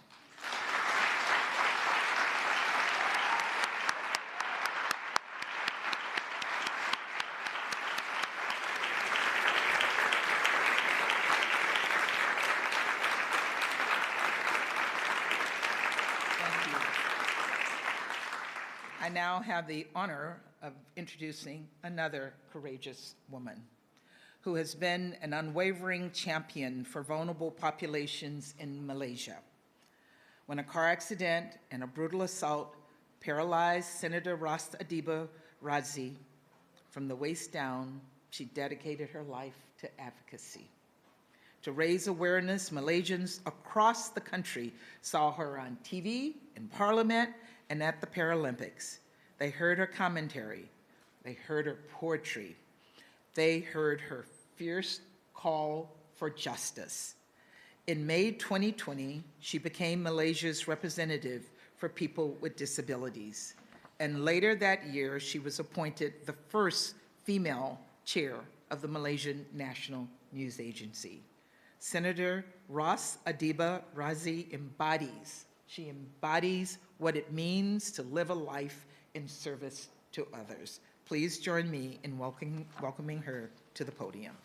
I now have the honor of introducing another courageous woman who has been an unwavering champion for vulnerable populations in Malaysia. When a car accident and a brutal assault paralyzed Senator Ras Adiba Razi, from the waist down, she dedicated her life to advocacy. To raise awareness, Malaysians across the country saw her on TV, in Parliament, and at the Paralympics. They heard her commentary. They heard her poetry. They heard her fierce call for justice. In May 2020, she became Malaysia's representative for people with disabilities. And later that year, she was appointed the first female chair of the Malaysian National News Agency. Senator Ras Adiba Razi embodies what it means to live a life in service to others. Please join me in welcoming her to the podium.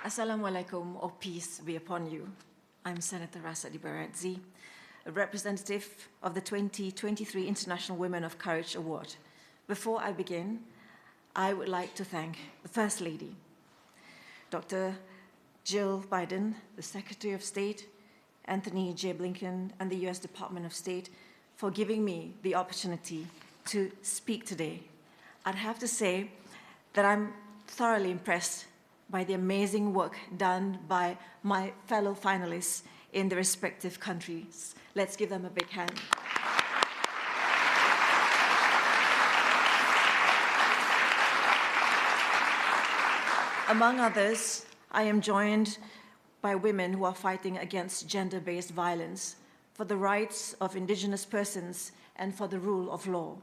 Assalamu alaikum, or peace be upon you. I'm Senator Ras Adiba Razi, a representative of the 2023 International Women of Courage Award. Before I begin, I would like to thank the First Lady, Dr. Jill Biden, the Secretary of State, Anthony J. Blinken, and the US Department of State for giving me the opportunity to speak today. I'd have to say that I'm thoroughly impressed by the amazing work done by my fellow finalists in the respective countries. Let's give them a big hand. Among others, I am joined by women who are fighting against gender-based violence, for the rights of Indigenous persons, and for the rule of law.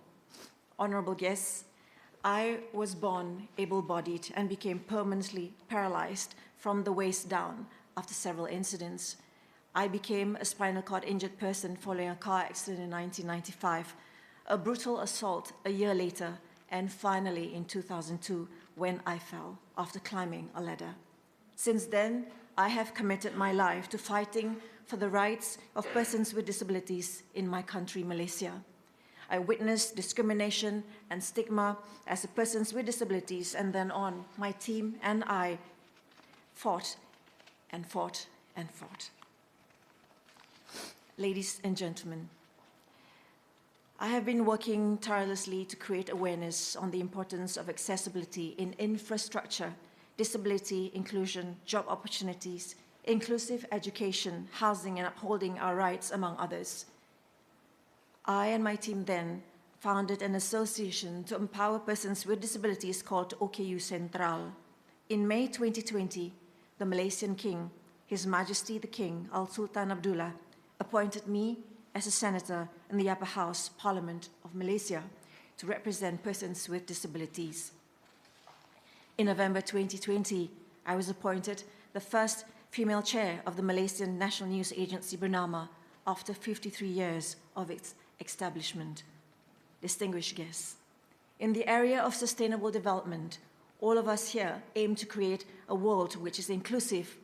Honorable guests, I was born able-bodied and became permanently paralyzed from the waist down after several incidents. I became a spinal cord injured person following a car accident in 1995, a brutal assault a year later, and finally in 2002 when I fell after climbing a ladder. Since then, I have committed my life to fighting for the rights of persons with disabilities in my country, Malaysia. I witnessed discrimination and stigma as a person with disabilities, and then on, my team and I fought and fought and fought. Ladies and gentlemen, I have been working tirelessly to create awareness on the importance of accessibility in infrastructure, disability inclusion, job opportunities, inclusive education, housing, and upholding our rights, among others. I and my team then founded an association to empower persons with disabilities called OKU Sentral. In May 2020, the Malaysian King, His Majesty the King, Al Sultan Abdullah, appointed me as a senator in the Upper House Parliament of Malaysia to represent persons with disabilities. In November 2020, I was appointed the first female chair of the Malaysian National News Agency, Bernama, after 53 years of its establishment. Distinguished guests, in the area of sustainable development, all of us here aim to create a world which is inclusive,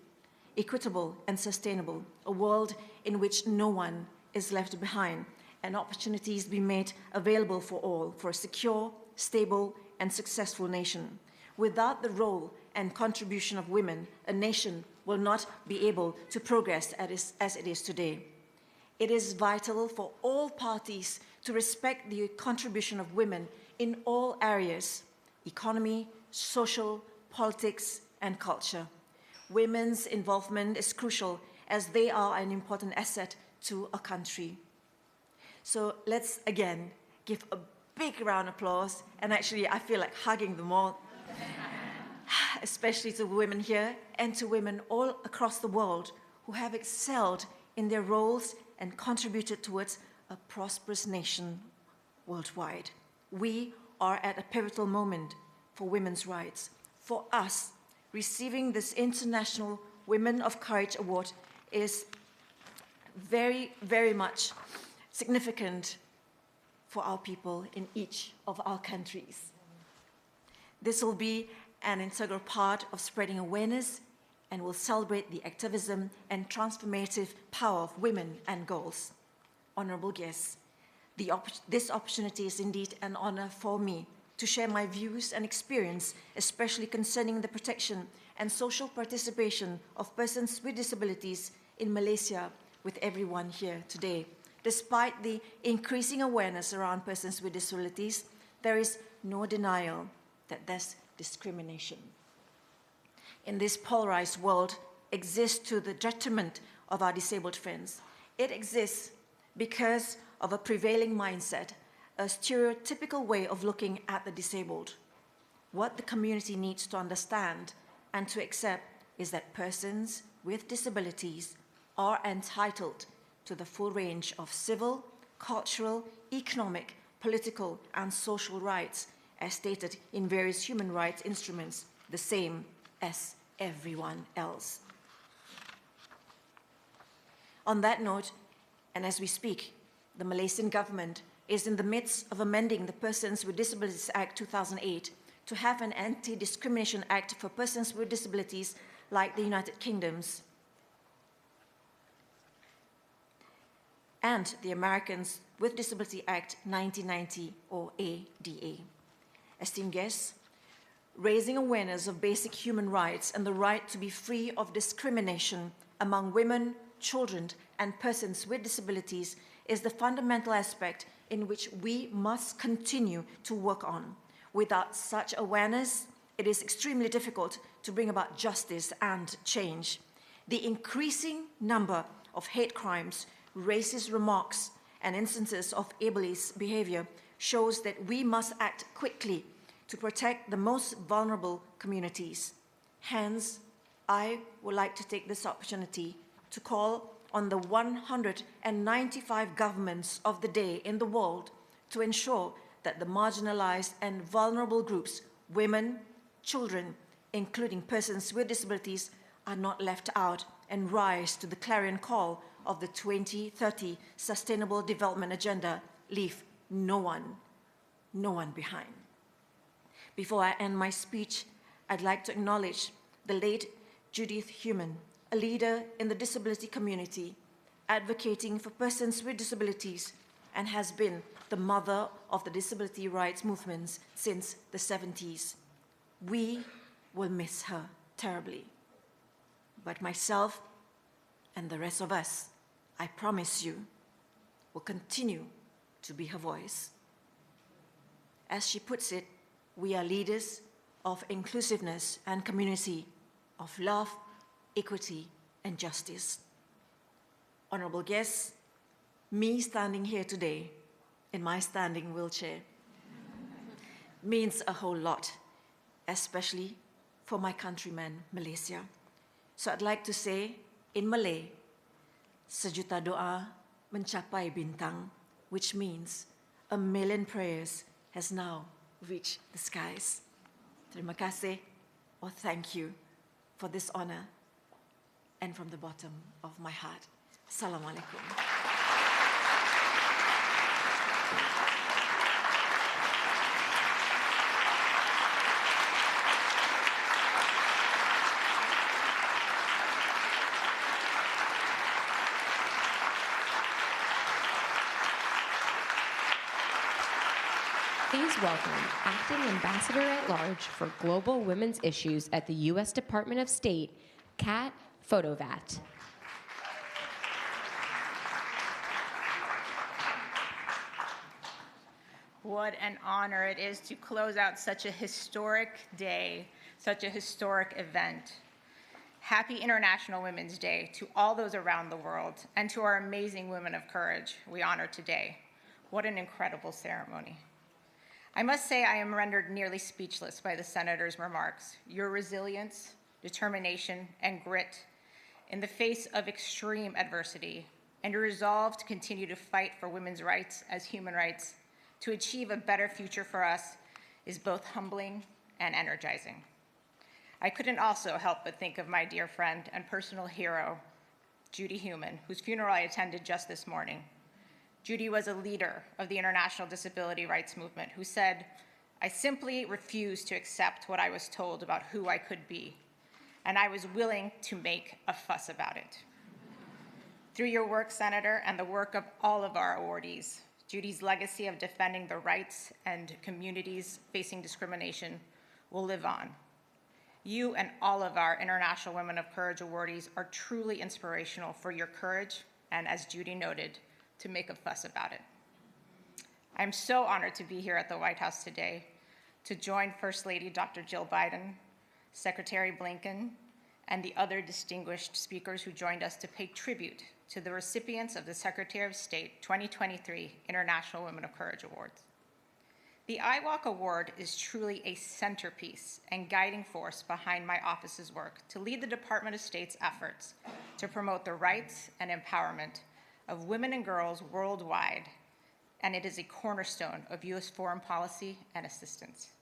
equitable, and sustainable, a world in which no one is left behind, and opportunities be made available for all for a secure, stable, and successful nation. Without the role and contribution of women, a nation will not be able to progress as it is today. It is vital for all parties to respect the contribution of women in all areas: economy, social, politics, and culture. Women's involvement is crucial as they are an important asset to a country. So let's again give a big round of applause, and actually I feel like hugging them all, especially to women here and to women all across the world who have excelled in their roles and contributed towards a prosperous nation worldwide. We are at a pivotal moment for women's rights. For us, receiving this International Women of Courage Award is very, very much significant for our people in each of our countries. This will be an integral part of spreading awareness and will celebrate the activism and transformative power of women and girls. Honorable guests, this opportunity is indeed an honor for me to share my views and experience, especially concerning the protection and social participation of persons with disabilities in Malaysia, with everyone here today. Despite the increasing awareness around persons with disabilities, there is no denial that there's discrimination in this polarized world exists to the detriment of our disabled friends. It exists because of a prevailing mindset, a stereotypical way of looking at the disabled. What the community needs to understand and to accept is that persons with disabilities are entitled to the full range of civil, cultural, economic, political, and social rights as stated in various human rights instruments, the same as everyone else. On that note, and as we speak, the Malaysian government is in the midst of amending the Persons with Disabilities Act 2008 to have an Anti-Discrimination Act for persons with disabilities like the United Kingdom's and the Americans with Disability Act 1990, or ADA. Esteemed guests, raising awareness of basic human rights and the right to be free of discrimination among women, children, and persons with disabilities is the fundamental aspect in which we must continue to work on. Without such awareness, it is extremely difficult to bring about justice and change. The increasing number of hate crimes, racist remarks, and instances of ableist behavior shows that we must act quickly to protect the most vulnerable communities. Hence, I would like to take this opportunity to call on the 195 governments of the day in the world to ensure that the marginalized and vulnerable groups, women, children, including persons with disabilities, are not left out and rise to the clarion call of the 2030 Sustainable Development Agenda, leave no one behind. Before I end my speech, I'd like to acknowledge the late Judith Heumann, a leader in the disability community, advocating for persons with disabilities, and has been the mother of the disability rights movements since the 70s. We will miss her terribly. But myself and the rest of us, I promise you, will continue to be her voice. As she puts it, we are leaders of inclusiveness and community, of love, equity, and justice. Honorable guests, me standing here today in my standing wheelchair means a whole lot, especially for my countrymen, Malaysia. So I'd like to say in Malay, sejuta doa mencapai bintang, which means 1,000,000 prayers has now reached the skies. Terima kasih, or thank you for this honor, and from the bottom of my heart. Assalamualaikum. Please welcome Acting Ambassador at Large for Global Women's Issues at the U.S. Department of State, Kat Fotovat. What an honor it is to close out such a historic day, such a historic event. Happy International Women's Day to all those around the world and to our amazing women of courage we honor today. What an incredible ceremony. I must say I am rendered nearly speechless by the Senator's remarks. Your resilience, determination, and grit in the face of extreme adversity, and your resolve to continue to fight for women's rights as human rights to achieve a better future for us is both humbling and energizing. I couldn't also help but think of my dear friend and personal hero, Judy Heumann, whose funeral I attended just this morning. Judy was a leader of the international disability rights movement who said, "I simply refused to accept what I was told about who I could be, and I was willing to make a fuss about it." Through your work, Senator, and the work of all of our awardees, Judy's legacy of defending the rights and communities facing discrimination will live on. You and all of our International Women of Courage awardees are truly inspirational for your courage and, as Judy noted, to make a fuss about it. I'm so honored to be here at the White House today to join First Lady Dr. Jill Biden, Secretary Blinken, and the other distinguished speakers who joined us to pay tribute to the recipients of the Secretary of State 2023 International Women of Courage Awards. The IWOC Award is truly a centerpiece and guiding force behind my office's work to lead the Department of State's efforts to promote the rights and empowerment of women and girls worldwide, and it is a cornerstone of U.S. foreign policy and assistance.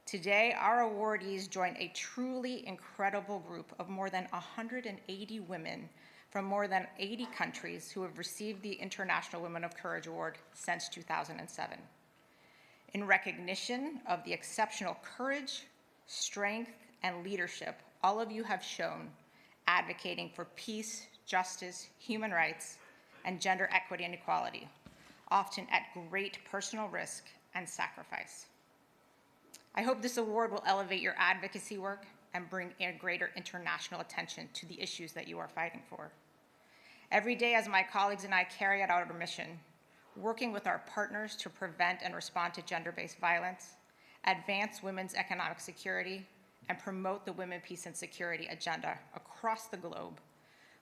Today, our awardees join a truly incredible group of more than 180 women from more than 80 countries who have received the International Women of Courage Award since 2007. In recognition of the exceptional courage, strength, and leadership all of you have shown advocating for peace, justice, human rights, and gender equity and equality, often at great personal risk and sacrifice. I hope this award will elevate your advocacy work and bring a greater international attention to the issues that you are fighting for. Every day, as my colleagues and I carry out our mission, working with our partners to prevent and respond to gender-based violence, advance women's economic security, and promote the Women, Peace, and Security agenda across the globe,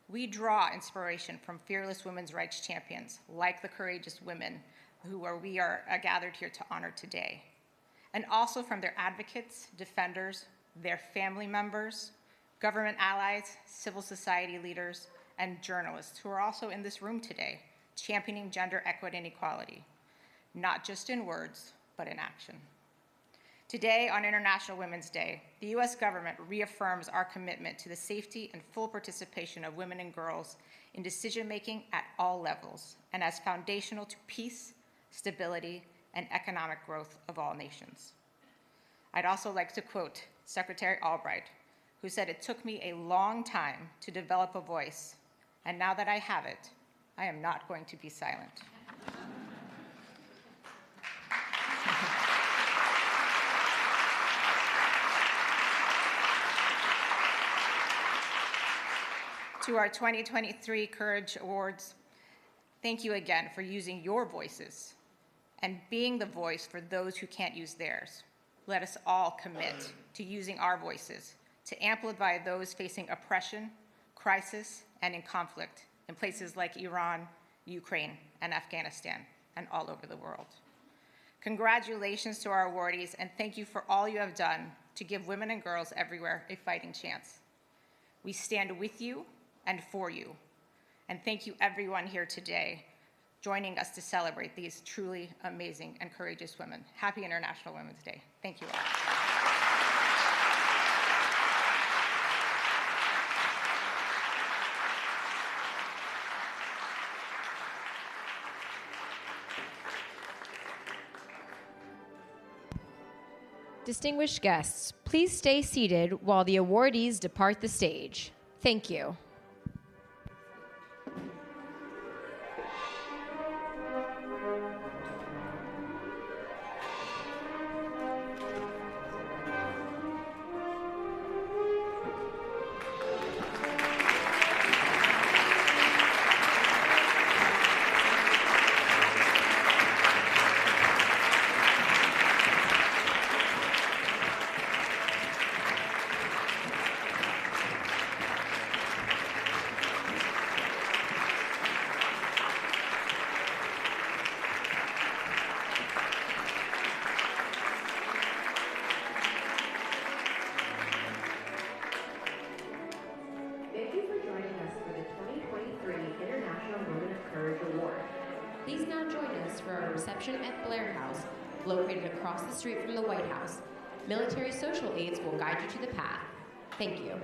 we draw inspiration from fearless women's rights champions like the courageous women we are gathered here to honor today, and also from their advocates, defenders, their family members, government allies, civil society leaders, and journalists who are also in this room today, championing gender equity and equality, not just in words, but in action. Today, on International Women's Day, the U.S. government reaffirms our commitment to the safety and full participation of women and girls in decision-making at all levels, and as foundational to peace, stability, and economic growth of all nations. I'd also like to quote Secretary Albright, who said, "It took me a long time to develop a voice, and now that I have it, I am not going to be silent." To our 2023 Courage Awards, thank you again for using your voices and being the voice for those who can't use theirs. Let us all commit to using our voices to amplify those facing oppression, crisis, and in conflict in places like Iran, Ukraine, and Afghanistan, and all over the world. Congratulations to our awardees, and thank you for all you have done to give women and girls everywhere a fighting chance. We stand with you and for you, and thank you everyone here today joining us to celebrate these truly amazing and courageous women. Happy International Women's Day. Thank you all. Distinguished guests, please stay seated while the awardees depart the stage. Thank you. Please now join us for our reception at Blair House, located across the street from the White House. Military social aides will guide you to the path. Thank you.